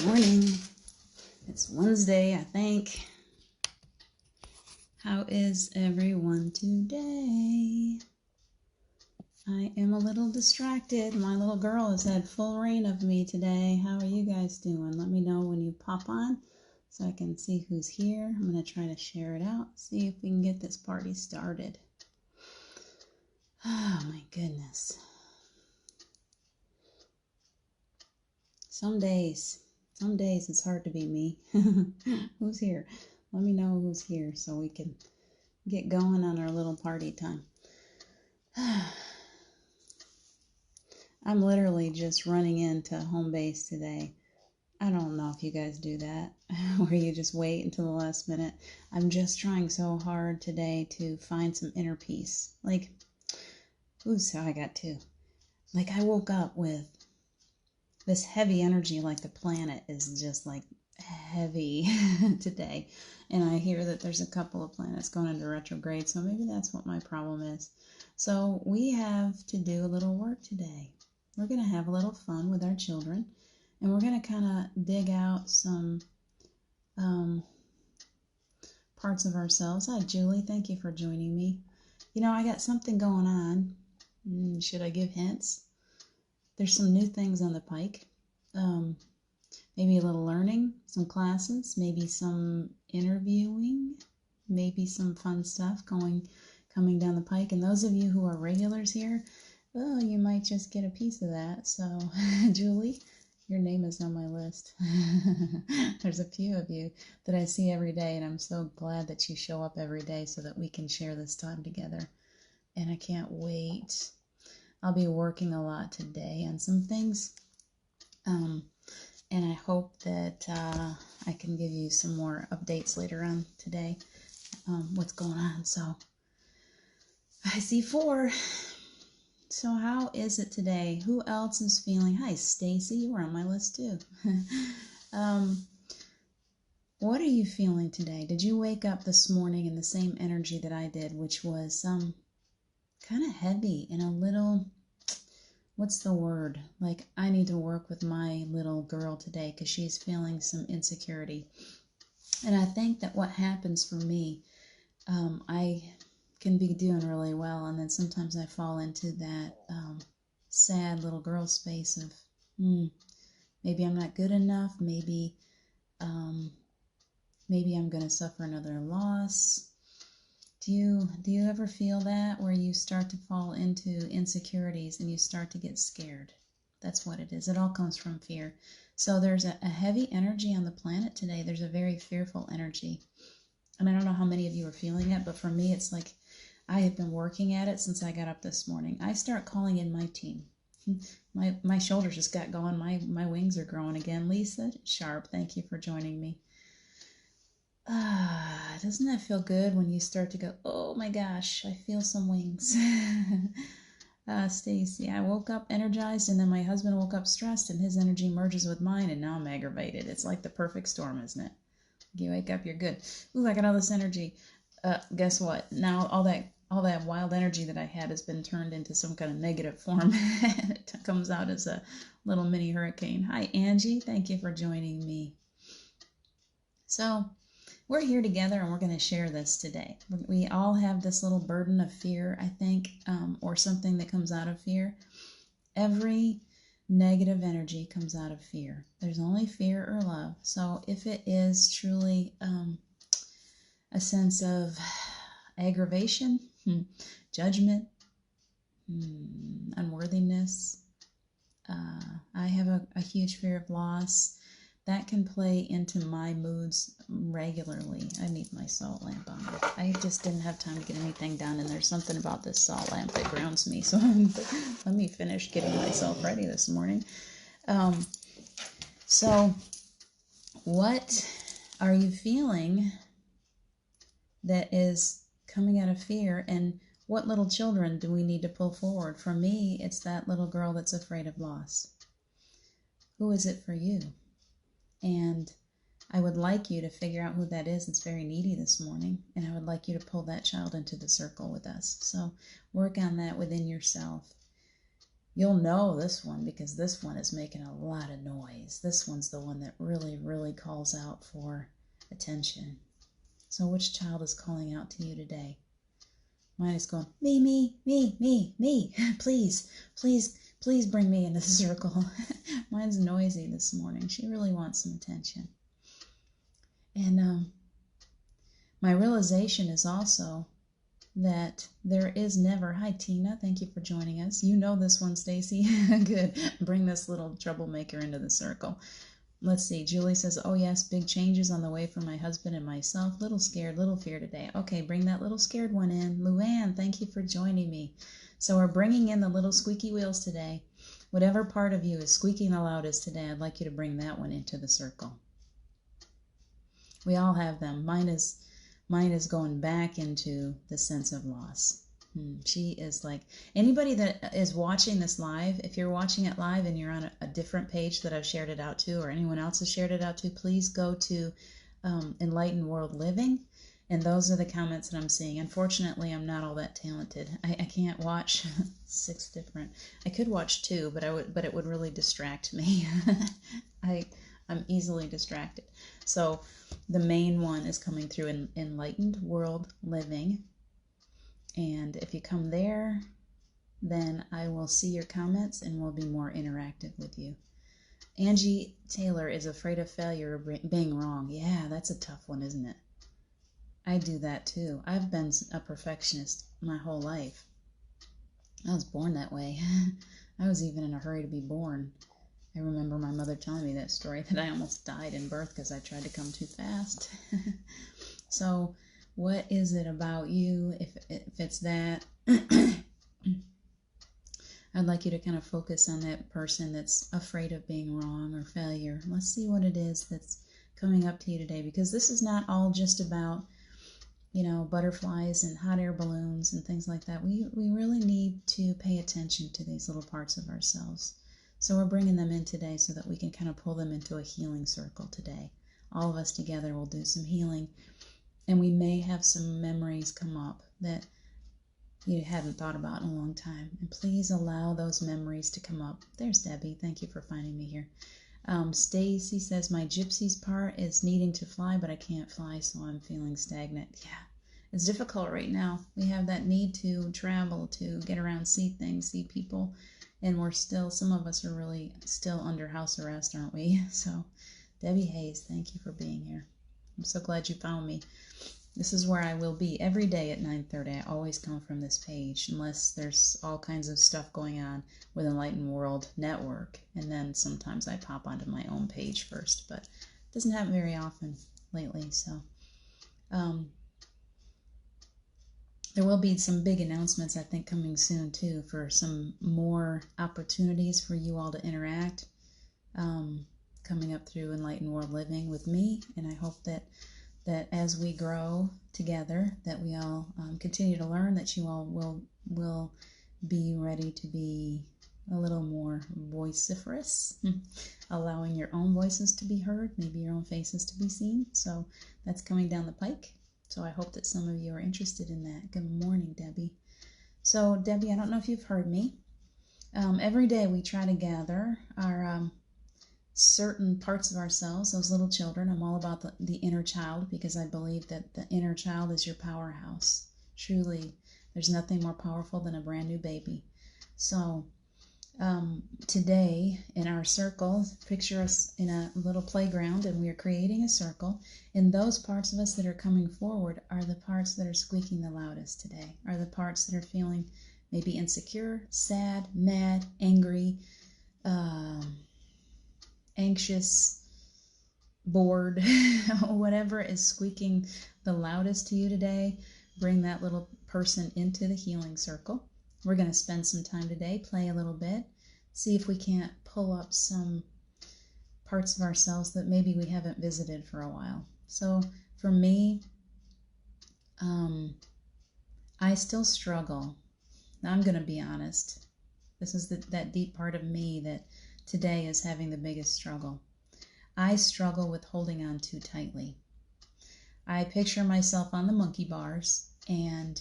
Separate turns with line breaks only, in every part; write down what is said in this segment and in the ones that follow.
Good morning. It's Wednesday, I think. How is everyone today? I am a little distracted. My little girl has had full reign of me today. How are you guys doing? Let me know when you pop on so I can see who's here. I'm going to try to share it out, see if we can get this party started. Oh my goodness. Some days it's hard to be me. Who's here? Let me know who's here so we can get going on our little party time. I'm literally just running into home base today. I don't know if you guys do that, where you just wait until the last minute. I'm just trying so hard today to find some inner peace. Like, so I got two. Like, I woke up with this heavy energy, like the planet is just like heavy today. And I hear that there's a couple of planets going into retrograde, so maybe that's what my problem is. So we have to do a little work today. We're going to have a little fun with our children, and we're going to kind of dig out some parts of ourselves. Hi, Julie. Thank you for joining me. You know, I got something going on. Should I give hints? There's some new things on the pike. Maybe a little learning, some classes, maybe some interviewing, maybe some fun stuff coming down the pike. And those of you who are regulars here, oh, you might just get a piece of that. So, Julie, your name is on my list. There's a few of you that I see every day, and I'm so glad that you show up every day so that we can share this time together. And I can't wait. I'll be working a lot today on some things, and I hope that I can give you some more updates later on today, what's going on. So I see 4. So how is it today? Who else is feeling? Hi, Stacy. You were on my list too. What are you feeling today? Did you wake up this morning in the same energy that I did, which was kind of heavy and a little, what's the word? Like, I need to work with my little girl today because she's feeling some insecurity. And I think that what happens for me, I can be doing really well, and then sometimes I fall into that sad little girl space of maybe I'm not good enough, maybe I'm going to suffer another loss. Do you ever feel that, where you start to fall into insecurities and you start to get scared? That's what it is. It all comes from fear. So there's a heavy energy on the planet today. There's a very fearful energy. And I don't know how many of you are feeling it, but for me, it's like I have been working at it since I got up this morning. I start calling in my team. My shoulders just got going. My wings are growing again. Lisa Sharp, thank you for joining me. Doesn't that feel good when you start to go, oh my gosh, I feel some wings. Stacy, I woke up energized, and then my husband woke up stressed, and his energy merges with mine, and now I'm aggravated. It's like the perfect storm, isn't it? You wake up, you're good. Ooh, I got all this energy. Guess what? Now all that wild energy that I had has been turned into some kind of negative form. It comes out as a little mini hurricane. Hi, Angie. Thank you for joining me. So we're here together, and we're going to share this today. We all have this little burden of fear, I think, or something that comes out of fear. Every negative energy comes out of fear. There's only fear or love. So if it is truly a sense of aggravation, judgment, unworthiness, I have a huge fear of loss. That can play into my moods regularly. I need my salt lamp on. I just didn't have time to get anything done, and there's something about this salt lamp that grounds me. So let me finish getting myself ready this morning. So what are you feeling that is coming out of fear, and what little children do we need to pull forward? For me, it's that little girl that's afraid of loss. Who is it for you? And I would like you to figure out who that is. It's very needy this morning, and I would like you to pull that child into the circle with us. So work on that within yourself. You'll know this one because this one is making a lot of noise. This one's the one that really, really calls out for attention. So which child is calling out to you today? Mine is going, me, me, me, me, me. Please, please, please bring me into the circle. Mine's noisy this morning. She really wants some attention. And my realization is also that there is never, hi Tina, thank you for joining us. You know this one, Stacy. Good. Bring this little troublemaker into the circle. Let's see. Julie says, oh yes, big changes on the way for my husband and myself. Little scared, little fear today. Okay, bring that little scared one in. Luann, thank you for joining me. So we're bringing in the little squeaky wheels today. Whatever part of you is squeaking the loudest today, I'd like you to bring that one into the circle. We all have them. Mine is going back into the sense of loss. She is like, anybody that is watching this live, if you're watching it live and you're on a different page that I've shared it out to, or anyone else has shared it out to, please go to Enlightened World Living. And those are the comments that I'm seeing. Unfortunately, I'm not all that talented. I can't watch 6 different. I could watch 2, but it would really distract me. I'm easily distracted. So the main one is coming through in Enlightened World Living. And if you come there, then I will see your comments and will be more interactive with you. Angie Taylor is afraid of failure or being wrong. Yeah, that's a tough one, isn't it? I do that too. I've been a perfectionist my whole life. I was born that way. I was even in a hurry to be born. I remember my mother telling me that story, that I almost died in birth because I tried to come too fast. So what is it about you, if it's that? I'd like you to kind of focus on that person that's afraid of being wrong or failure. Let's see what it is that's coming up to you today, because this is not all just about, butterflies and hot air balloons and things like that. We really need to pay attention to these little parts of ourselves. So we're bringing them in today so that we can kind of pull them into a healing circle today. All of us together will do some healing, and we may have some memories come up that you hadn't thought about in a long time. And please allow those memories to come up. There's Debbie. Thank you for finding me here. Stacy says, my gypsy's part is needing to fly, but I can't fly, so I'm feeling stagnant. Yeah, it's difficult right now. We have that need to travel, to get around, see things, see people. And we're still, some of us are really still under house arrest, aren't we? So, Debbie Hayes, thank you for being here. I'm so glad you found me. This is where I will be every day at 9:30. I always come from this page, unless there's all kinds of stuff going on with Enlightened World Network. And then sometimes I pop onto my own page first, but it doesn't happen very often lately. So, there will be some big announcements, I think, coming soon, too, for some more opportunities for you all to interact, coming up through Enlightened World Living with me. And I hope that as we grow together, that we all continue to learn, that you all will be ready to be a little more vociferous, allowing your own voices to be heard, maybe your own faces to be seen. So that's coming down the pike. So I hope that some of you are interested in that. Good morning, Debbie. So, Debbie, I don't know if you've heard me. Every day we try to gather our certain parts of ourselves, those little children. I'm all about the inner child, because I believe that the inner child is your powerhouse. Truly, there's nothing more powerful than a brand new baby. So, today in our circle, picture us in a little playground, and we are creating a circle. And those parts of us that are coming forward are the parts that are squeaking the loudest today, are the parts that are feeling maybe insecure, sad, mad, angry, anxious, bored, whatever is squeaking the loudest to you today. Bring that little person into the healing circle. We're going to spend some time today, play a little bit, see if we can't pull up some parts of ourselves that maybe we haven't visited for a while. So for me, I still struggle. Now, I'm going to be honest. This is that deep part of me that today is having the biggest struggle. I struggle with holding on too tightly. I picture myself on the monkey bars, and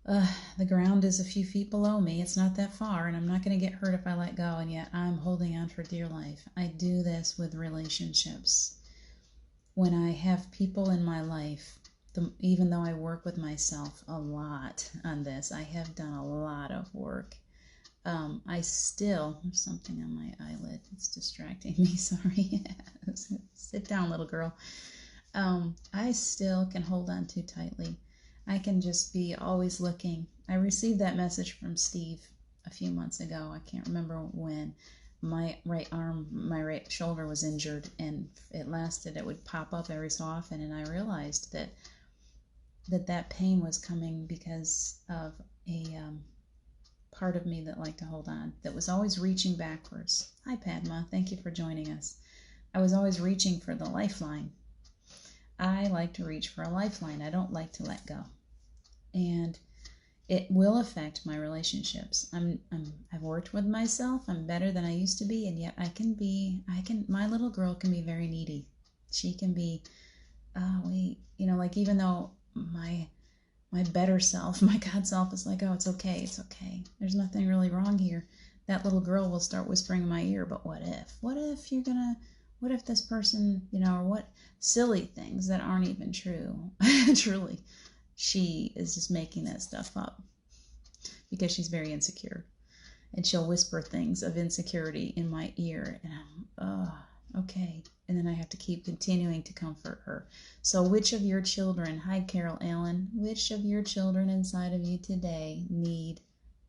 The ground is a few feet below me. It's not that far, and I'm not going to get hurt if I let go, and yet I'm holding on for dear life. I do this with relationships. When I have people in my life, even though I work with myself a lot on this, I have done a lot of work. There's something on my eyelid. It's distracting me. Sorry. Sit down, little girl. I still can hold on too tightly. I can just be always looking. I received that message from Steve a few months ago. I can't remember when. My right shoulder was injured, and it would pop up every so often, and I realized that pain was coming because of a part of me that liked to hold on, that was always reaching backwards. Hi, Padma. Thank you for joining us. I was always reaching for the lifeline. I like to reach for a lifeline. I don't like to let go. And it will affect my relationships. I've worked with myself. I'm better than I used to be, and yet my little girl can be very needy. She can be, even though my better self, my God self is like, oh, it's okay. There's nothing really wrong here. That little girl will start whispering in my ear, but what if? What if this person, or what silly things that aren't even true. Truly, she is just making that stuff up because she's very insecure. And she'll whisper things of insecurity in my ear, and I'm, okay. And then I have to keep continuing to comfort her. So which of your children, hi Carol Allen, which of your children inside of you today need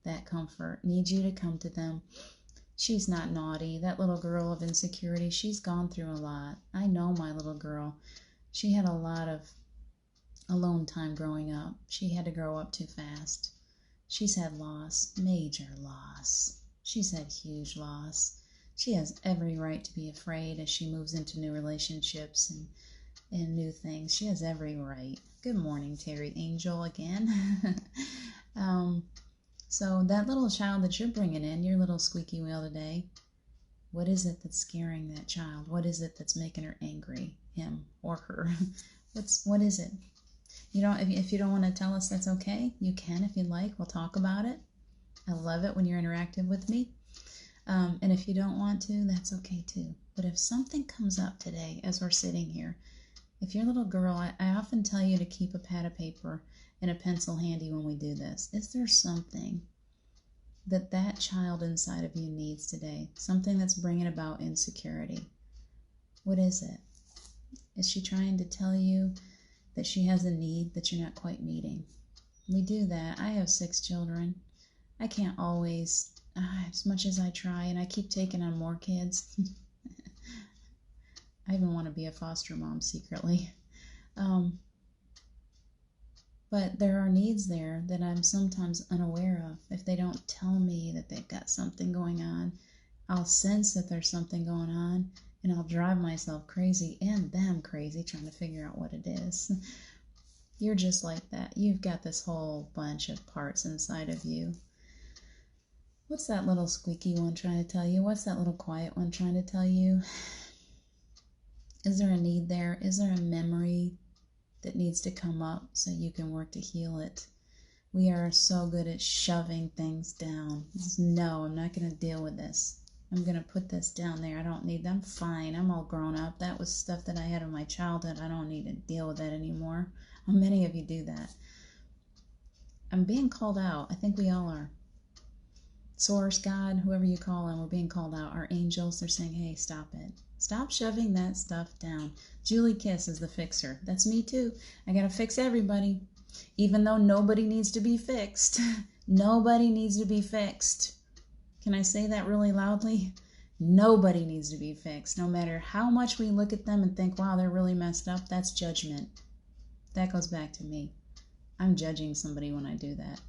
that comfort, need you to come to them? She's not naughty. That little girl of insecurity, she's gone through a lot. I know my little girl. She had a lot of alone time growing up. She had to grow up too fast. She's had loss, major loss. She's had huge loss. She has every right to be afraid as she moves into new relationships and new things. She has every right. Good morning, Terry Angel again. So that little child that you're bringing in, your little squeaky wheel today, what is it that's scaring that child? What is it that's making her angry, him or her? What is it? If you don't want to tell us, that's okay. You can if you'd like. We'll talk about it. I love it when you're interactive with me. And if you don't want to, that's okay too. But if something comes up today as we're sitting here, if your little girl, I often tell you to keep a pad of paper and a pencil handy when we do this. Is there something that child inside of you needs today? Something that's bringing about insecurity? What is it? Is she trying to tell you that she has a need that you're not quite meeting? We do that. I have 6 children. I can't always, as much as I try, and I keep taking on more kids. I even want to be a foster mom secretly. But there are needs there that I'm sometimes unaware of. If they don't tell me that they've got something going on, I'll sense that there's something going on, and I'll drive myself crazy and them crazy trying to figure out what it is. You're just like that. You've got this whole bunch of parts inside of you. What's that little squeaky one trying to tell you? What's that little quiet one trying to tell you? Is there a need there? Is there a memory that needs to come up so you can work to heal it? We are so good at shoving things down. No, I'm not going to deal with this. I'm going to put this down there. I don't need them. Fine. I'm all grown up. That was stuff that I had in my childhood. I don't need to deal with that anymore. How many of you do that? I'm being called out. I think we all are. Source, God, whoever you call them, we're being called out. Our angels, they're saying, hey, stop it. Stop shoving that stuff down. Julie Kiss is the fixer. That's me too. I got to fix everybody. Even though nobody needs to be fixed. Nobody needs to be fixed. Can I say that really loudly? Nobody needs to be fixed. No matter how much we look at them and think, wow, they're really messed up, that's judgment. That goes back to me. I'm judging somebody when I do that.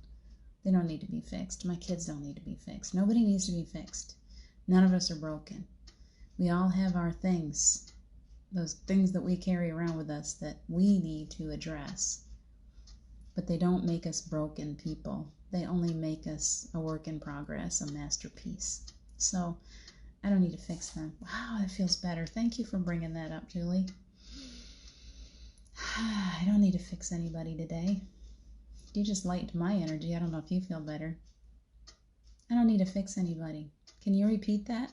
They don't need to be fixed. My kids don't need to be fixed. Nobody needs to be fixed. None of us are broken. We all have our things, those things that we carry around with us that we need to address. But they don't make us broken people. They only make us a work in progress, a masterpiece. So I don't need to fix them. Wow, that feels better. Thank you for bringing that up, Julie. I don't need to fix anybody today. You just lightened my energy. I don't know if you feel better. I don't need to fix anybody. Can you repeat that?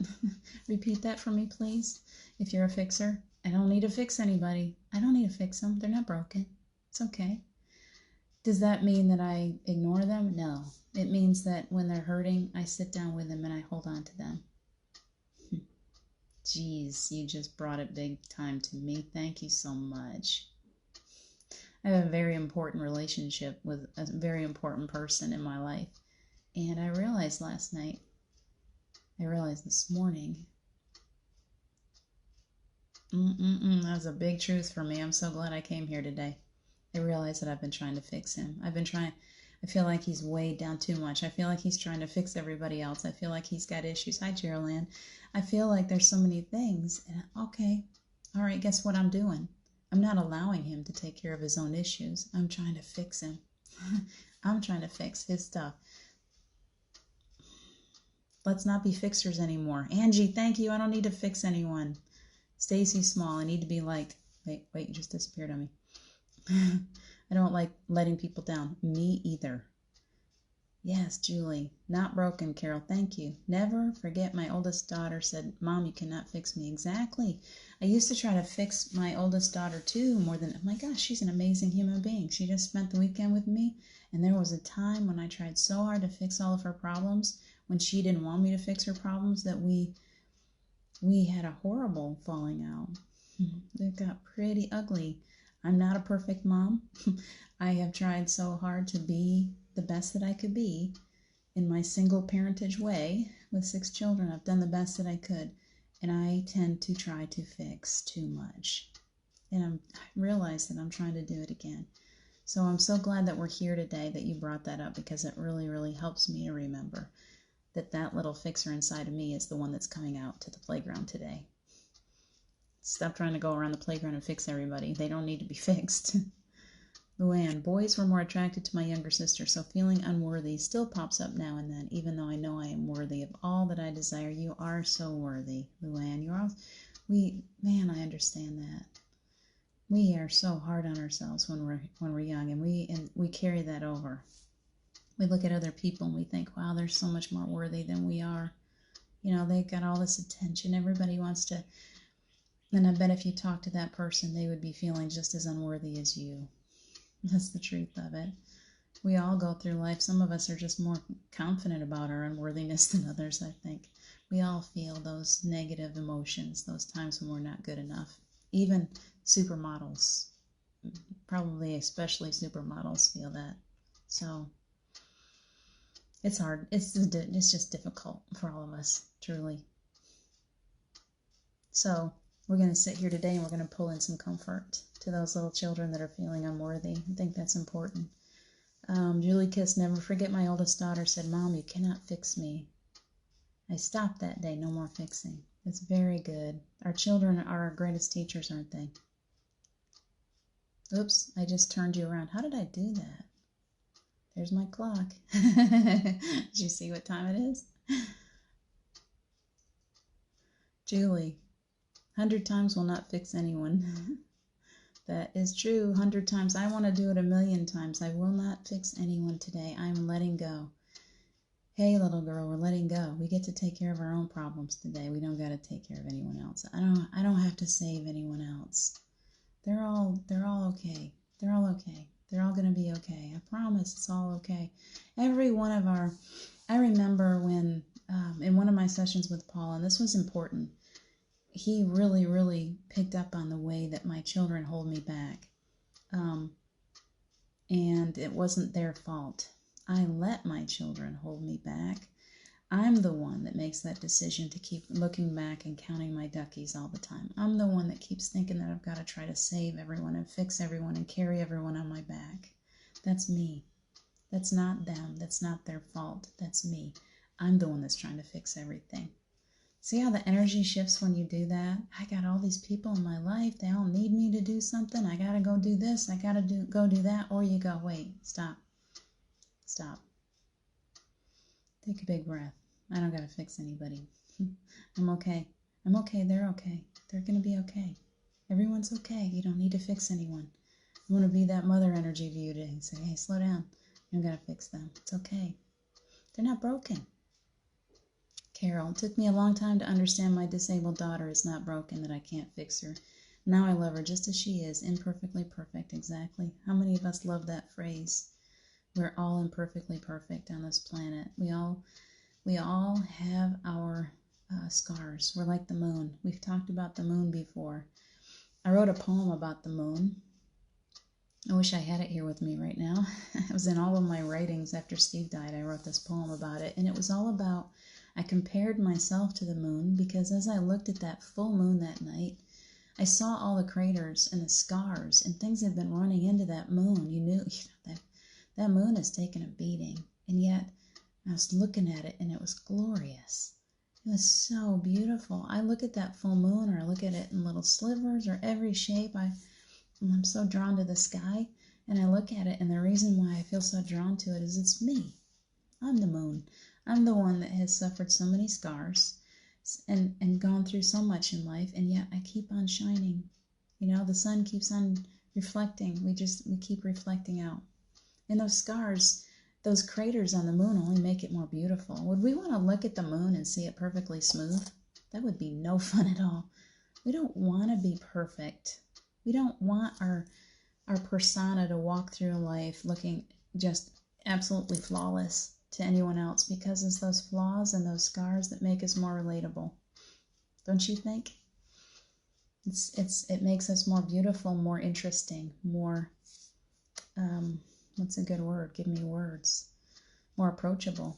Repeat that for me, please, if you're a fixer. I don't need to fix anybody. I don't need to fix them. They're not broken. It's okay. Does that mean that I ignore them? No. It means that when they're hurting, I sit down with them and I hold on to them. Jeez, you just brought it big time to me. Thank you so much. I have a very important relationship with a very important person in my life. And I realized last night, I realized this morning, that was a big truth for me. I'm so glad I came here today. I realized that I've been trying to fix him. I feel like he's weighed down too much. I feel like he's trying to fix everybody else. I feel like he's got issues. Hi, Geraldine. I feel like there's so many things. And okay, all right, guess what I'm doing? I'm not allowing him to take care of his own issues. I'm trying to fix him. I'm trying to fix his stuff. Let's not be fixers anymore. Angie, thank you. I don't need to fix anyone. Stacy Small, I need to be liked. Wait, you just disappeared on me. I don't like letting people down. Me either. Yes, Julie. Not broken, Carol. Thank you. Never forget my oldest daughter said, Mom, you cannot fix me. Exactly. I used to try to fix my oldest daughter too more than, oh my gosh, she's an amazing human being. She just spent the weekend with me. And there was a time when I tried so hard to fix all of her problems when she didn't want me to fix her problems that we had a horrible falling out. It got pretty ugly. I'm not a perfect mom. I have tried so hard to be the best that I could be in my single parentage way with 6 children. I've done the best that I could, and I tend to try to fix too much. And I realize that I'm trying to do it again. So I'm so glad that we're here today, that you brought that up, because it really, really helps me to remember that little fixer inside of me is the one that's coming out to the playground today. Stop trying to go around the playground and fix everybody. They don't need to be fixed. Luann, boys were more attracted to my younger sister, so feeling unworthy still pops up now and then, even though I know I am worthy of all that I desire. You are so worthy, Luann. I understand that. We are so hard on ourselves when we're young, and we carry that over. We look at other people and we think, wow, they're so much more worthy than we are. You know, they've got all this attention. Everybody wants to. And I bet if you talk to that person, they would be feeling just as unworthy as you. That's the truth of it. We all go through life. Some of us are just more confident about our unworthiness than others, I think. We all feel those negative emotions, those times when we're not good enough. Even supermodels, probably especially supermodels, feel that. So it's hard. It's just difficult for all of us, truly. So we're going to sit here today and we're going to pull in some comfort to those little children that are feeling unworthy. I think that's important. Julie Kiss, never forget my oldest daughter said, Mom, you cannot fix me. I stopped that day. No more fixing. It's very good. Our children are our greatest teachers, aren't they? Oops, I just turned you around. How did I do that? There's my clock. Did you see what time it is? Julie, 100 times will not fix anyone. That is true. 100 times. I want to do it 1,000,000 times. I will not fix anyone today. I'm letting go. Hey, little girl, we're letting go. We get to take care of our own problems today. We don't got to take care of anyone else. I don't have to save anyone else. They're all okay. They're all okay. They're all going to be okay. I promise it's all okay. Every one of I remember when, in one of my sessions with Paul, and this was important, he really, really picked up on the way that my children hold me back. And it wasn't their fault. I let my children hold me back. I'm the one that makes that decision to keep looking back and counting my duckies all the time. I'm the one that keeps thinking that I've got to try to save everyone and fix everyone and carry everyone on my back. That's me. That's not them. That's not their fault. That's me. I'm the one that's trying to fix everything. See how the energy shifts when you do that? I got all these people in my life. They all need me to do something. I got to go do this. I got to go do that. Or you go, wait, stop. Stop. Take a big breath. I don't got to fix anybody. I'm okay. I'm okay. They're okay. They're going to be okay. Everyone's okay. You don't need to fix anyone. I want to be that mother energy to you today and say, hey, slow down. You don't gotta fix them. It's okay. They're not broken. Carol, it took me a long time to understand my disabled daughter is not broken, that I can't fix her. Now I love her just as she is, imperfectly perfect, exactly. How many of us love that phrase? We're all imperfectly perfect on this planet. We all have our scars. We're like the moon. We've talked about the moon before. I wrote a poem about the moon. I wish I had it here with me right now. It was in all of my writings after Steve died. I wrote this poem about it, and it was all about, I compared myself to the moon because as I looked at that full moon that night, I saw all the craters and the scars and things had been running into that moon. You knew that moon has taken a beating, and yet I was looking at it and it was glorious. It was so beautiful. I look at that full moon, or I look at it in little slivers or every shape. I'm so drawn to the sky, and I look at it, and the reason why I feel so drawn to it is it's me. I'm the moon. I'm the one that has suffered so many scars and gone through so much in life, and yet I keep on shining. You know, the sun keeps on reflecting. We keep reflecting out. And those scars, those craters on the moon only make it more beautiful. Would we want to look at the moon and see it perfectly smooth? That would be no fun at all. We don't want to be perfect. We don't want our persona to walk through life looking just absolutely flawless to anyone else, because it's those flaws and those scars that make us more relatable. Don't you think? It makes us more beautiful, more interesting, more what's a good word? Give me words. More approachable.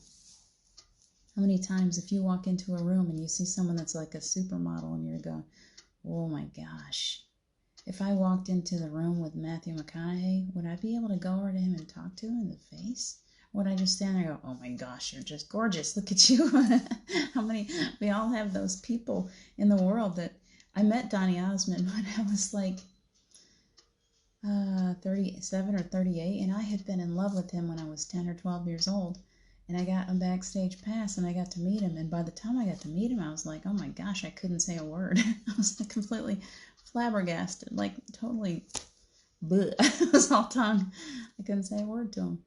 How many times if you walk into a room and you see someone that's like a supermodel and you're going, oh my gosh. If I walked into the room with Matthew McConaughey, would I be able to go over to him and talk to him in the face? Or would I just stand there and go, oh my gosh, you're just gorgeous. Look at you. We all have those people in the world that, I met Donny Osmond when I was like 37 or 38, and I had been in love with him when I was 10 or 12 years old. And I got a backstage pass and I got to meet him. And by the time I got to meet him, I was like, oh my gosh, I couldn't say a word. I was like completely flabbergasted, like totally bleh. I was all tongue. I couldn't say a word to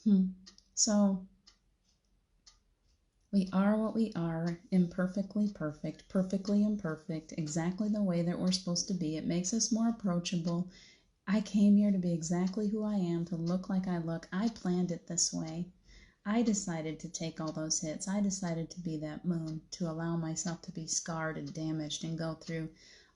him. So we are what we are, imperfectly perfect, perfectly imperfect, exactly the way that we're supposed to be. It makes us more approachable. I came here to be exactly who I am, to look like I look. I planned it this way. I decided to take all those hits. I decided to be that moon, to allow myself to be scarred and damaged and go through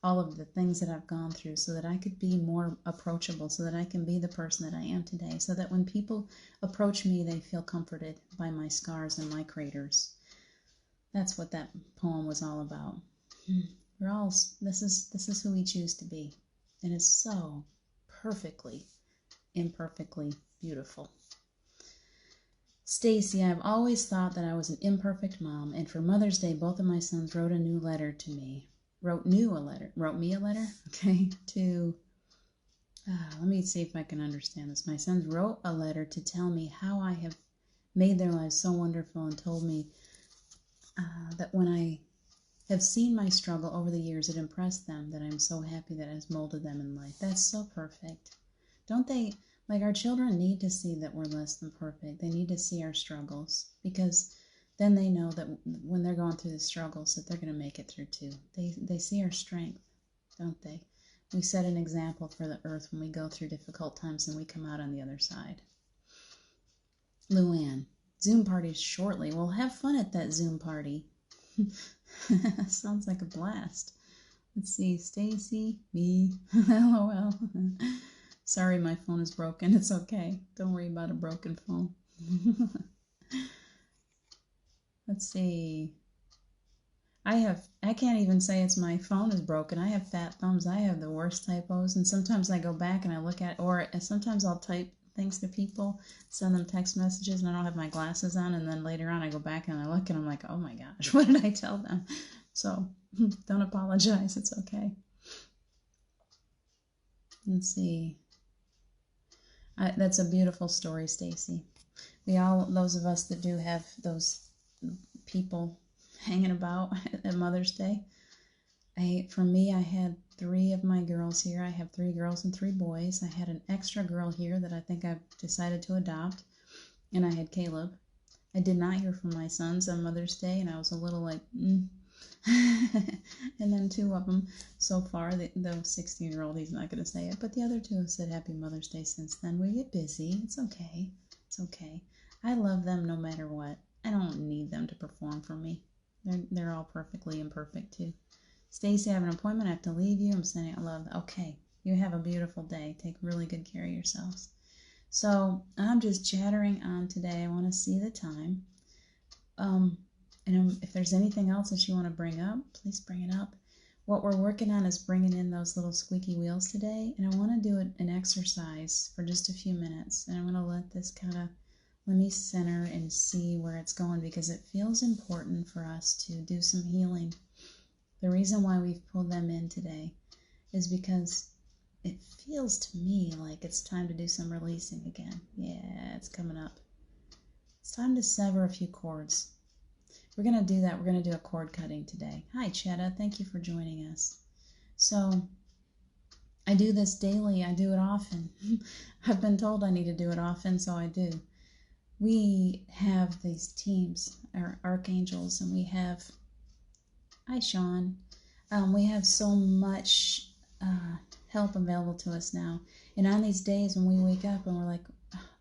all of the things that I've gone through so that I could be more approachable, so that I can be the person that I am today, so that when people approach me, they feel comforted by my scars and my craters. That's what that poem was all about. This is who we choose to be. And it's so perfectly, imperfectly beautiful. Stacy, I've always thought that I was an imperfect mom, and for Mother's Day, both of my sons wrote a new letter to me. Wrote me a letter, okay, to, let me see if I can understand this. My sons wrote a letter to tell me how I have made their lives so wonderful, and told me that when I have seen my struggle over the years, it impressed them, that I'm so happy that it has molded them in life. That's so perfect. Don't they? Like, our children need to see that we're less than perfect. They need to see our struggles, because then they know that when they're going through the struggles that they're going to make it through too. They see our strength, don't they? We set an example for the earth when we go through difficult times and we come out on the other side. Luann, Zoom parties shortly. Well, have fun at that Zoom party. Sounds like a blast. Let's see, Stacy, me, LOL. Sorry, my phone is broken. It's okay. Don't worry about a broken phone. Let's see. I can't even say it's my phone is broken. I have fat thumbs. I have the worst typos, and sometimes I go back and I look at, or sometimes I'll type things to people, send them text messages, and I don't have my glasses on, and then later on I go back and I look and I'm like, oh my gosh, what did I tell them? So don't apologize. It's okay. Let's see. That's a beautiful story, Stacy. Those of us that do have those people hanging about at Mother's Day. For me, I had 3 of my girls here. I have 3 girls and 3 boys. I had an extra girl here that I think I've decided to adopt, and I had Caleb. I did not hear from my sons on Mother's Day, and I was a little like, And then 2 of them so far, the 16-year-old, he's not going to say it, but the other 2 have said Happy Mother's Day since then. We get busy. It's okay. It's okay. I love them no matter what. I don't need them to perform for me. They're all perfectly imperfect too. Stacy, I have an appointment. I have to leave you. I'm sending out love. Okay. You have a beautiful day. Take really good care of yourselves. So I'm just chattering on today. I want to see the time. And if there's anything else that you want to bring up, please bring it up. What we're working on is bringing in those little squeaky wheels today. And I want to do an exercise for just a few minutes. And I'm going to let this let me center and see where it's going, because it feels important for us to do some healing. The reason why we've pulled them in today is because it feels to me like it's time to do some releasing again. Yeah, it's coming up. It's time to sever a few cords. We're going to do that. We're going to do a cord cutting today. Hi, Chetta. Thank you for joining us. So I do this daily. I do it often. I've been told I need to do it often, so I do. We have these teams, our archangels, and we have, hi Sean, we have so much help available to us now. And on these days when we wake up and we're like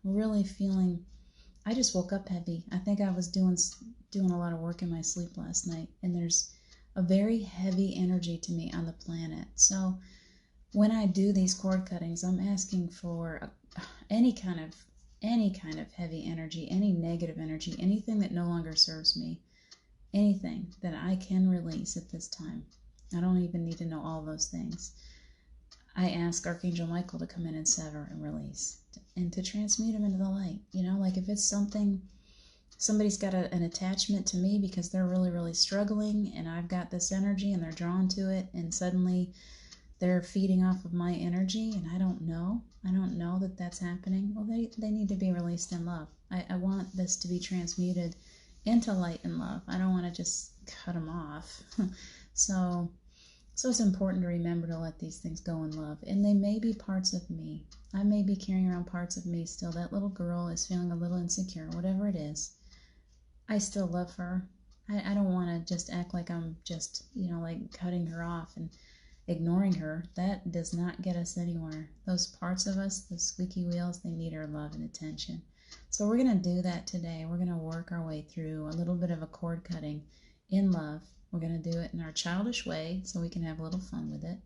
really feeling, I just woke up heavy. I think I was doing a lot of work in my sleep last night, and there's a very heavy energy to me on the planet. So when I do these cord cuttings, I'm asking for any kind of heavy energy, any negative energy, anything that no longer serves me, anything that I can release at this time. I don't even need to know all those things. I ask Archangel Michael to come in and sever and release and to transmute them into the light. You know, like if it's somebody's got an attachment to me because they're really, really struggling, and I've got this energy and they're drawn to it, and suddenly they're feeding off of my energy, and I don't know that that's happening. Well, they need to be released in love. I want this to be transmuted into light and love. I don't want to just cut them off. So it's important to remember to let these things go in love. And they may be parts of me. I may be carrying around parts of me still. That little girl is feeling a little insecure, whatever it is. I still love her. I don't want to just act like I'm just, like cutting her off and ignoring her. That does not get us anywhere. Those parts of us, the squeaky wheels, they need our love and attention. So we're going to do that today. We're going to work our way through a little bit of a cord cutting in love. We're going to do it in our childish way so we can have a little fun with it.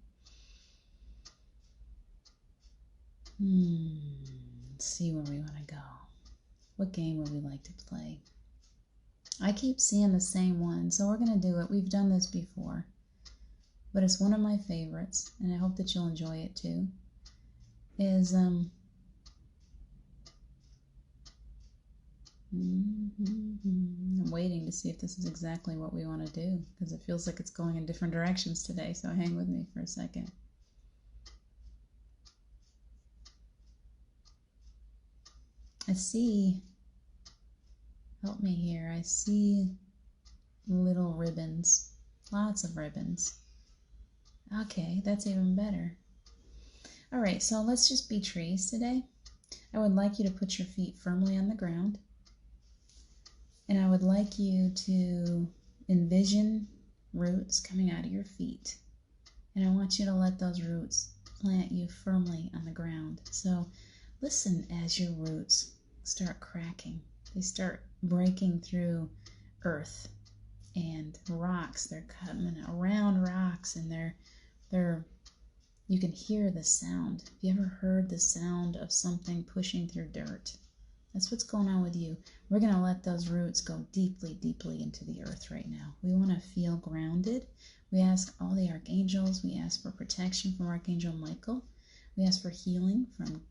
Let's see where we want to go. What game would we like to play? I keep seeing the same one, so we're going to do it. We've done this before, but it's one of my favorites, and I hope that you'll enjoy it too. I'm waiting to see if this is exactly what we want to do, because it feels like it's going in different directions today, so hang with me for a second. I see, help me here, I see little ribbons, lots of ribbons. Okay, that's even better. All right, so let's just be trees today. I would like you to put your feet firmly on the ground. And I would like you to envision roots coming out of your feet. And I want you to let those roots plant you firmly on the ground. So listen as your roots start cracking. They start breaking through earth and rocks. They're coming around rocks, and you can hear the sound. Have you ever heard the sound of something pushing through dirt? That's what's going on with you. We're going to let those roots go deeply, deeply into the earth right now. We want to feel grounded. We ask all the archangels. We ask for protection from Archangel Michael. We ask for healing from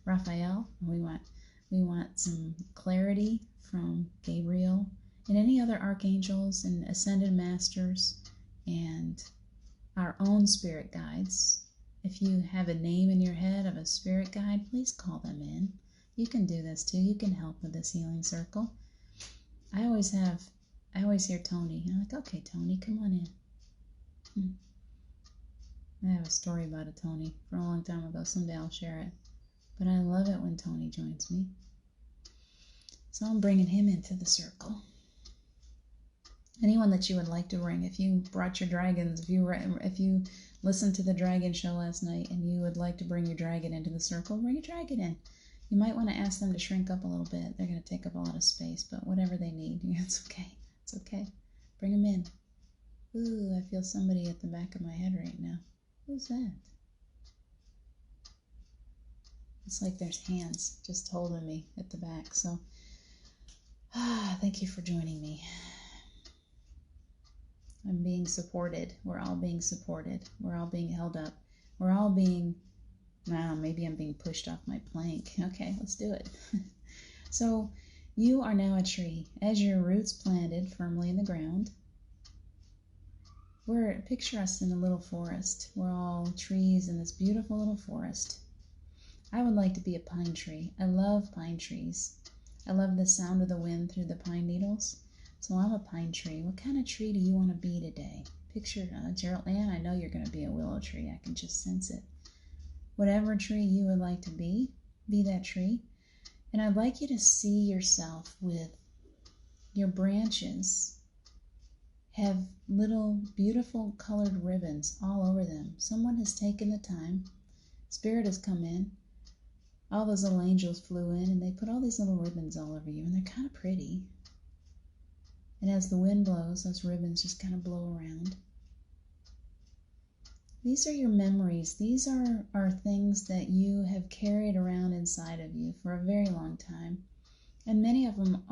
Raphael. We want some clarity from Gabriel and any other archangels and ascended masters and our own spirit guides. If you have a name in your head of a spirit guide, please call them in. You can do this too. You can help with this healing circle. I always hear Tony. I'm like, okay, Tony, come on in. a story about a Tony from a long time ago. Someday I'll share it. But I love it when Tony joins me. So I'm bringing him into the circle. Anyone that you would like to bring, if you brought your dragons, if you listened to the dragon show last night and you would like to bring your dragon into the circle, bring a dragon in. You might want to ask them to shrink up a little bit. They're going to take up a lot of space, but whatever they need, it's okay. It's okay. Bring them in. Ooh, I feel somebody at the back of my head right now. Who's that? It's like there's hands just holding me at the back. So, thank you for joining me. I'm being supported. We're all being supported. We're all being held up. We're all being, maybe I'm being pushed off my plank. Okay, let's do it. So you are now a tree. As your roots planted firmly in the ground, picture us in a little forest. We're all trees in this beautiful little forest. I would like to be a pine tree. I love pine trees. I love the sound of the wind through the pine needles. So I'm a pine tree. What kind of tree do you want to be today? Picture Gerald Ann. I know you're going to be a willow tree. I can just sense it. Whatever tree you would like to be that tree. And I'd like you to see yourself with your branches have little beautiful colored ribbons all over them. Someone has taken the time. Spirit has come in. All those little angels flew in and they put all these little ribbons all over you, and they're kind of pretty. And as the wind blows, those ribbons just kind of blow around. These are your memories. These are things that you have carried around inside of you for a very long time. And many of them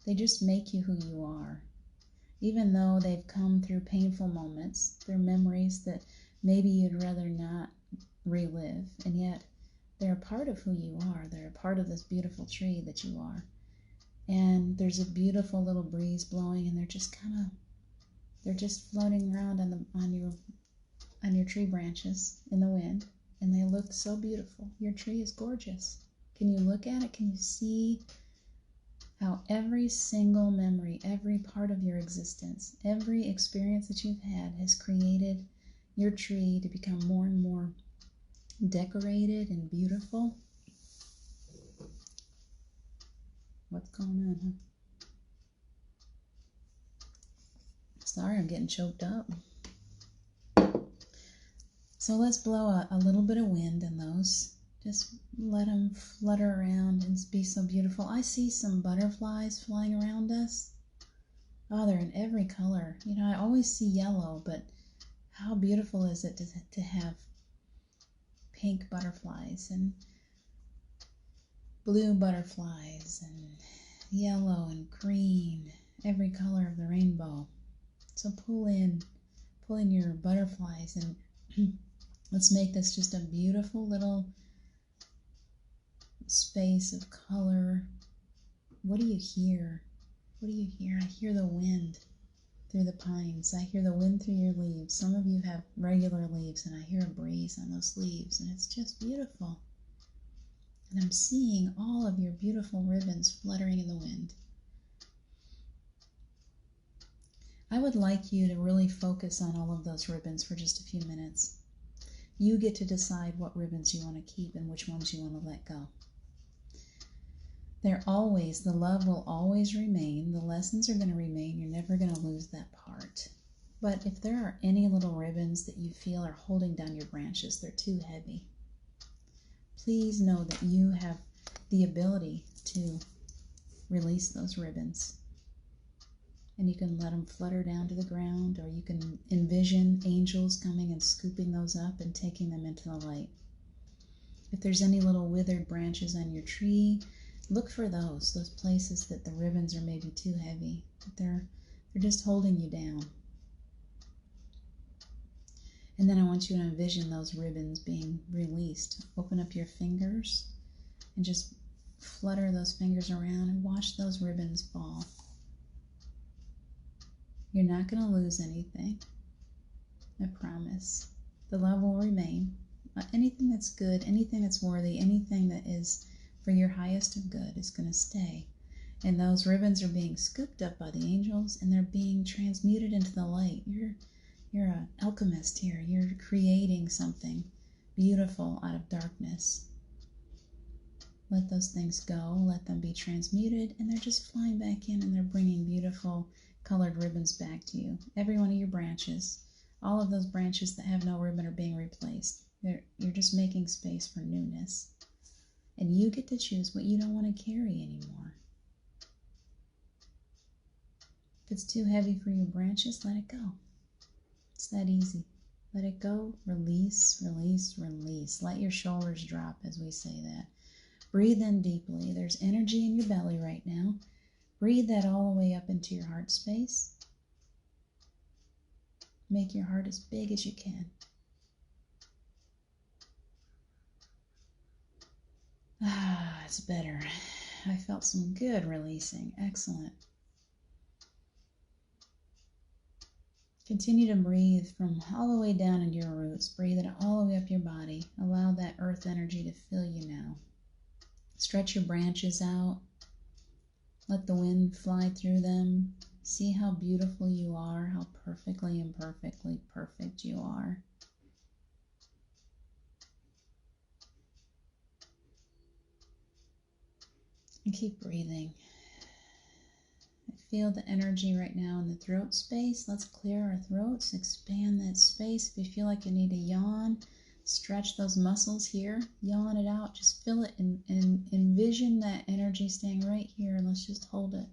they just make you who you are. Even though they've come through painful moments, they're memories that maybe you'd rather not relive. And yet, they're a part of who you are. They're a part of this beautiful tree that you are. And there's a beautiful little breeze blowing, and they're just floating around on your tree branches in the wind, and they look so beautiful. Your tree is gorgeous. Can you look at it? Can you see how every single memory, every part of your existence, every experience that you've had has created your tree to become more and more decorated and beautiful? What's going on, huh? Sorry, I'm getting choked up. So let's blow a little bit of wind in those. Just let them flutter around and be so beautiful. I see some butterflies flying around us. Oh, they're in every color. I always see yellow, but how beautiful is it to have pink butterflies and blue butterflies and yellow and green, every color of the rainbow. So pull in your butterflies and let's make this just a beautiful little space of color. What do you hear? What do you hear? I hear the wind through the pines. I hear the wind through your leaves. Some of you have regular leaves, and I hear a breeze on those leaves, and it's just beautiful. And I'm seeing all of your beautiful ribbons fluttering in the wind. I would like you to really focus on all of those ribbons for just a few minutes. You get to decide what ribbons you want to keep and which ones you want to let go. The love will always remain. The lessons are going to remain. You're never going to lose that part. But if there are any little ribbons that you feel are holding down your branches, they're too heavy, please know that you have the ability to release those ribbons. And you can let them flutter down to the ground, or you can envision angels coming and scooping those up and taking them into the light. If there's any little withered branches on your tree, look for those places that the ribbons are maybe too heavy, that they're just holding you down. And then I want you to envision those ribbons being released. Open up your fingers and just flutter those fingers around and watch those ribbons fall. You're not going to lose anything. I promise. The love will remain. Anything that's good, anything that's worthy, anything that is for your highest of good is going to stay. And those ribbons are being scooped up by the angels, and they're being transmuted into the light. You're You're an alchemist here. You're creating something beautiful out of darkness. Let those things go. Let them be transmuted, and they're just flying back in, and they're bringing beautiful colored ribbons back to you. Every one of your branches, all of those branches that have no ribbon are being replaced. You're just making space for newness. And you get to choose what you don't want to carry anymore. If it's too heavy for your branches, let it go. It's that easy. Let it go. Release, release, release. Let your shoulders drop as we say that. Breathe in deeply. There's energy in your belly right now. Breathe that all the way up into your heart space. Make your heart as big as you can. Ah, it's better. I felt some good releasing. Excellent. Continue to breathe from all the way down into your roots. Breathe it all the way up your body. Allow that earth energy to fill you now. Stretch your branches out. Let the wind fly through them. See how beautiful you are, how perfectly and perfectly perfect you are. And keep breathing. I feel the energy right now in the throat space. Let's clear our throats, expand that space. If you feel like you need to yawn, stretch those muscles here, yawn it out, just feel it and envision that energy staying right here, and let's just hold it.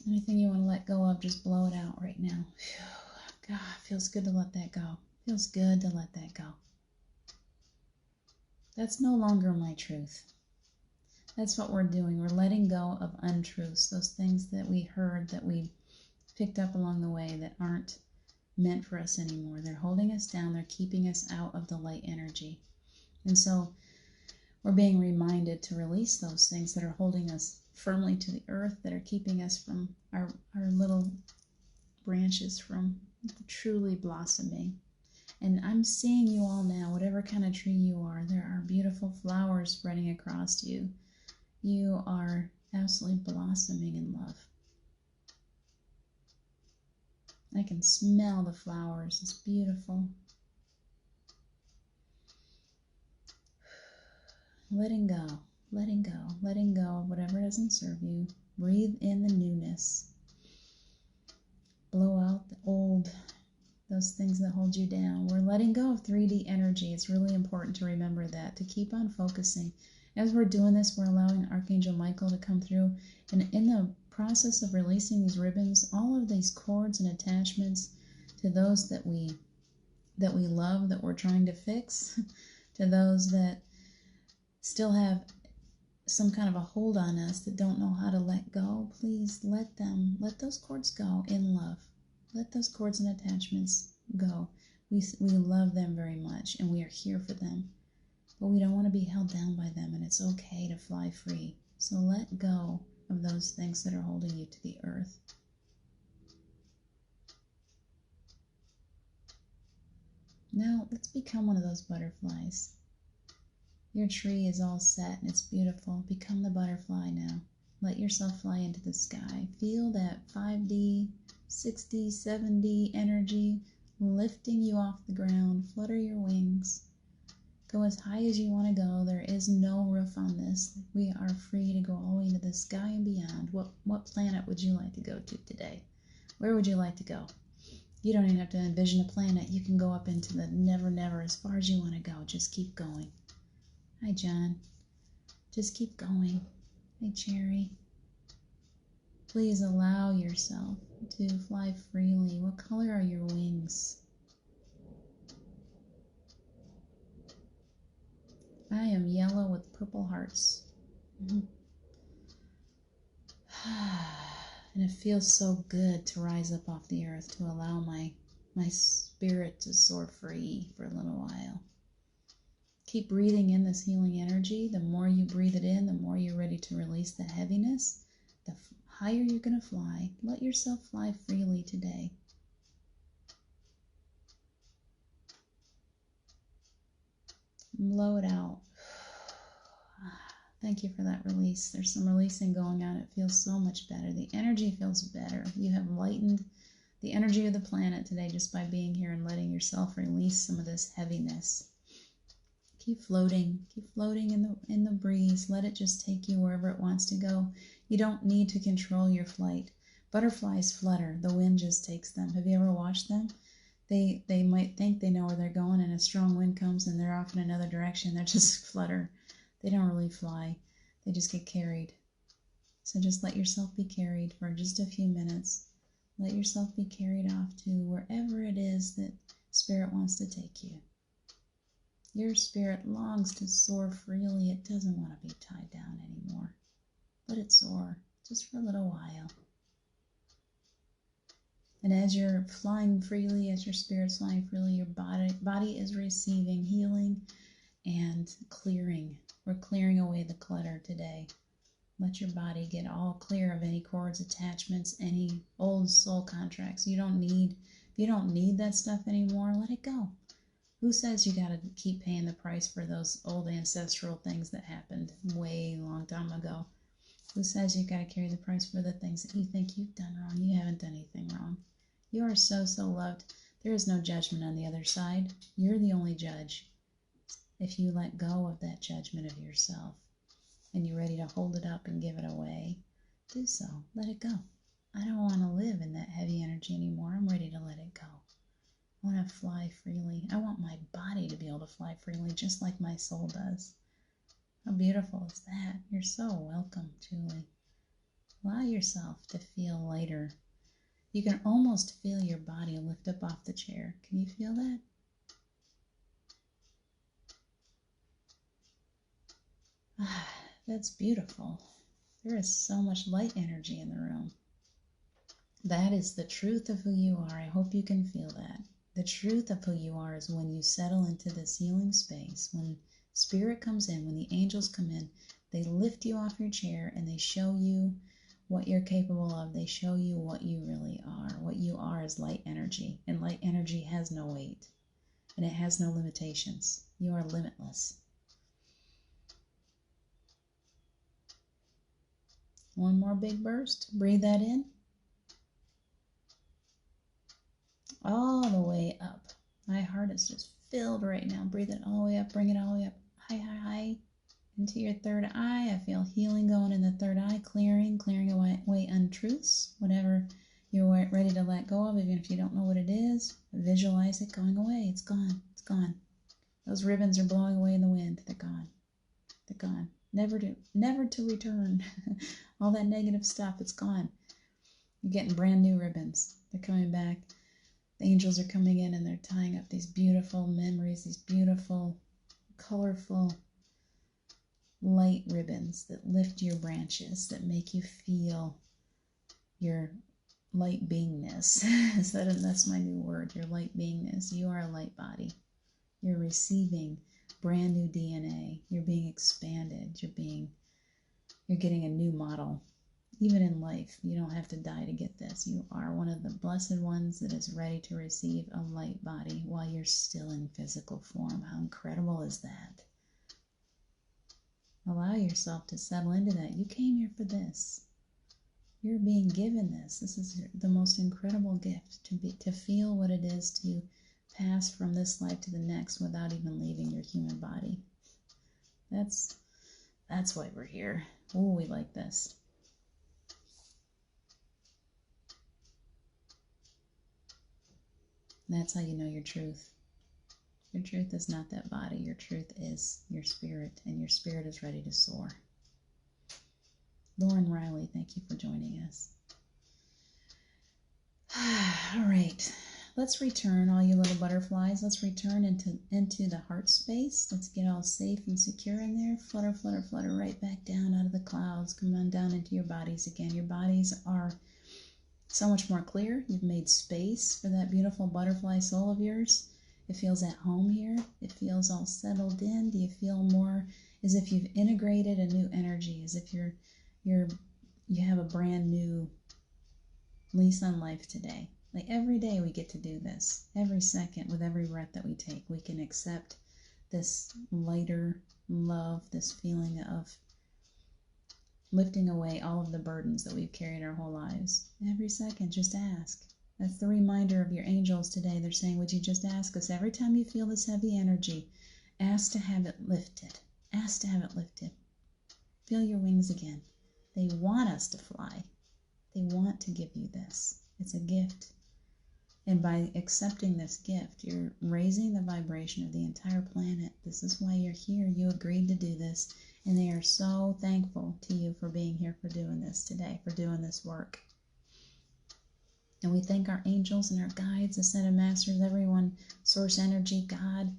Anything you want to let go of, just blow it out right now. Whew. God, feels good to let that go. Feels good to let that go. That's no longer my truth. That's what we're doing. We're letting go of untruths, those things that we heard, that we picked up along the way that aren't meant for us anymore. They're holding us down. They're keeping us out of the light energy. And so we're being reminded to release those things that are holding us firmly to the earth, that are keeping us from our little branches from truly blossoming. And I'm seeing you all now, whatever kind of tree you are, there are beautiful flowers spreading across you. You are absolutely blossoming in love. I can smell the flowers. It's beautiful. Letting go, letting go, letting go of whatever doesn't serve you. Breathe in the newness. Blow out the old, those things that hold you down. We're letting go of 3D energy. It's really important to remember that, to keep on focusing. As we're doing this, we're allowing Archangel Michael to come through. And in the process of releasing these ribbons, all of these cords and attachments to those that we love, that we're trying to fix, to those that still have some kind of a hold on us, that don't know how to let go, please let those cords go in love. Let those cords and attachments go. We love them very much, and we are here for them, but we don't want to be held down by them, and it's okay to fly free. So let go of those things that are holding you to the earth. Now let's become one of those butterflies. Your tree is all set and it's beautiful. Become the butterfly now. Let yourself fly into the sky. Feel that 5D, 6D, 7D energy lifting you off the ground. Flutter your wings. Go as high as you want to go. There is no roof on this. We are free to go all the way into the sky and beyond. What planet would you like to go to today? Where would you like to go? You don't even have to envision a planet. You can go up into the never, never, as far as you want to go. Just keep going. Hi, John. Just keep going. Hey, Cherry. Please allow yourself to fly freely. What color are your wings? I am yellow with purple hearts. And it feels so good to rise up off the earth, to allow my spirit to soar free for a little while. Keep breathing in this healing energy. The more you breathe it in, the more you're ready to release the heaviness, the higher you're going to fly. Let yourself fly freely today. Blow it out. Thank you for that release. There's some releasing going on. It feels so much better. The energy feels better. You have lightened the energy of the planet today just by being here and letting yourself release some of this heaviness. Keep floating in the breeze. Let it just take you wherever it wants to go. You don't need to control your flight. Butterflies flutter. The wind just takes them. Have you ever watched them? They might think they know where they're going, and a strong wind comes and they're off in another direction. They just flutter. They don't really fly. They just get carried. So just let yourself be carried for just a few minutes. Let yourself be carried off to wherever it is that Spirit wants to take you. Your spirit longs to soar freely. It doesn't want to be tied down anymore. Let it soar just for a little while. And as you're flying freely, as your spirit's flying freely, your body is receiving healing and clearing. We're clearing away the clutter today. Let your body get all clear of any cords, attachments, any old soul contracts. If you don't need that stuff anymore, let it go. Who says you got to keep paying the price for those old ancestral things that happened way long time ago? Who says you got to carry the price for the things that you think you've done wrong? You haven't done anything wrong. You are so, so loved. There is no judgment on the other side. You're the only judge. If you let go of that judgment of yourself and you're ready to hold it up and give it away, do so. Let it go. I don't want to live in that heavy energy anymore. I'm ready to let it go. I want to fly freely. I want my body to be able to fly freely just like my soul does. How beautiful is that? You're so welcome, Julie. Allow yourself to feel lighter. You can almost feel your body lift up off the chair. Can you feel that? That's beautiful. There is so much light energy in the room. That is the truth of who you are. I hope you can feel that. The truth of who you are is when you settle into this healing space, when Spirit comes in, when the angels come in, they lift you off your chair and they show you what you're capable of. They show you what you really are. What you are is light energy, and light energy has no weight, and it has no limitations. You are limitless. One more big burst. Breathe that in. All the way up. My heart is just filled right now. Breathe it all the way up. Bring it all the way up. High, high, high. Into your third eye. I feel healing going in the third eye. Clearing away untruths. Whatever you're ready to let go of, even if you don't know what it is. Visualize it going away. It's gone. It's gone. Those ribbons are blowing away in the wind. They're gone. They're gone. Never to return. All that negative stuff, it's gone. You're getting brand new ribbons. They're coming back. The angels are coming in and they're tying up these beautiful memories, these beautiful, colorful, light ribbons that lift your branches, that make you feel your light beingness. That's my new word, your light beingness. You are a light body. You're receiving brand new DNA. You're being expanded. You're getting a new model. Even in life, you don't have to die to get this. You are one of the blessed ones that is ready to receive a light body while you're still in physical form. How incredible is that? Allow yourself to settle into that. You came here for this. You're being given this. This is the most incredible gift, to feel what it is to pass from this life to the next without even leaving your human body. That's why we're here. Oh, we like this. That's how you know your truth. Your truth is not that body. Your truth is your spirit, and your spirit is ready to soar. Lauren Riley, thank you for joining us. All right, let's return, all you little butterflies. Let's return into the heart space. Let's get all safe and secure in there. Flutter, flutter, flutter right back down out of the clouds. Come on down into your bodies again. Your bodies are so much more clear. You've made space for that beautiful butterfly soul of yours. It feels at home here. It feels all settled in. Do you feel more as if you've integrated a new energy, as if you have a brand new lease on life today? Like every day we get to do this. Every second, with every breath that we take, we can accept this lighter love, this feeling of lifting away all of the burdens that we've carried our whole lives. Every second, just ask. That's the reminder of your angels today. They're saying, would you just ask us every time you feel this heavy energy, ask to have it lifted. Ask to have it lifted. Feel your wings again. They want us to fly. They want to give you this. It's a gift. And by accepting this gift, you're raising the vibration of the entire planet. This is why you're here. You agreed to do this. And they are so thankful to you for being here, for doing this today, for doing this work. And we thank our angels and our guides, ascended masters, everyone, source energy, God,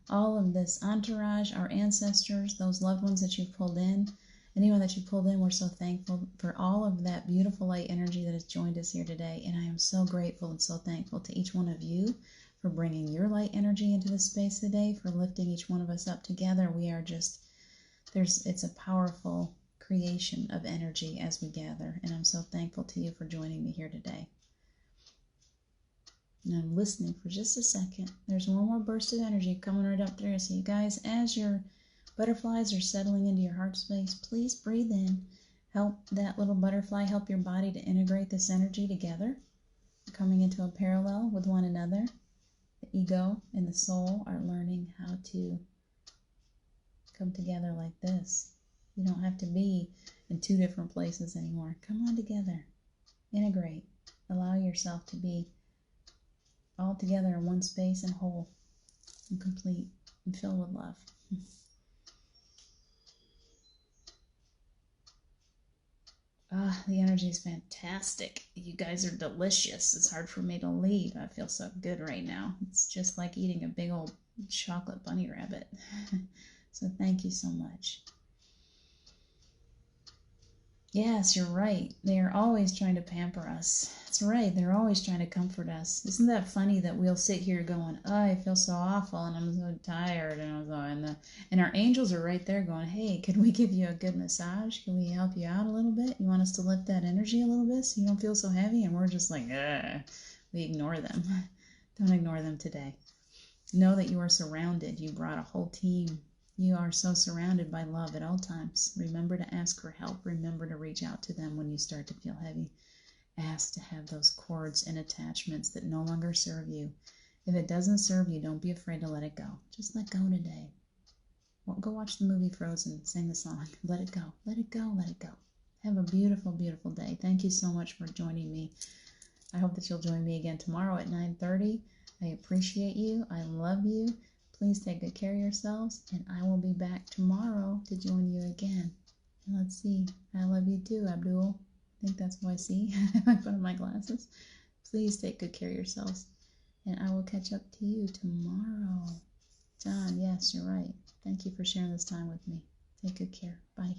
all of this entourage, our ancestors, those loved ones that you've pulled in, anyone that you pulled in. We're so thankful for all of that beautiful light energy that has joined us here today. And I am so grateful and so thankful to each one of you for bringing your light energy into this space today, for lifting each one of us up together. We are just, it's a powerful creation of energy as we gather. And I'm so thankful to you for joining me here today. And I'm listening for just a second. There's one more burst of energy coming right up through. So you guys, as your butterflies are settling into your heart space, please breathe in. Help that little butterfly, help your body to integrate this energy together, coming into a parallel with one another. The ego and the soul are learning how to come together like this. You don't have to be in two different places anymore. Come on together. Integrate. Allow yourself to be all together in one space and whole and complete and filled with love. The energy is fantastic. You guys are delicious. It's hard for me to leave. I feel so good right now. It's just like eating a big old chocolate bunny rabbit. So thank you so much. Yes, you're right. They are always trying to pamper us. That's right. They're always trying to comfort us. Isn't that funny that we'll sit here going, oh, I feel so awful and I'm so tired and our angels are right there going, hey, could we give you a good massage? Can we help you out a little bit? You want us to lift that energy a little bit so you don't feel so heavy? And we're just like, we ignore them. Don't ignore them today. Know that you are surrounded. You brought a whole team. You are so surrounded by love at all times. Remember to ask for help. Remember to reach out to them when you start to feel heavy. Ask to have those cords and attachments that no longer serve you. If it doesn't serve you, don't be afraid to let it go. Just let go today. Go watch the movie Frozen. Sing the song. Let it go. Let it go. Let it go. Have a beautiful, beautiful day. Thank you so much for joining me. I hope that you'll join me again tomorrow at 9:30. I appreciate you. I love you. Please take good care of yourselves, and I will be back tomorrow to join you again. And let's see. I love you too, Abdul. I think that's who I see if I put on my glasses. Please take good care of yourselves, and I will catch up to you tomorrow. John, yes, you're right. Thank you for sharing this time with me. Take good care. Bye.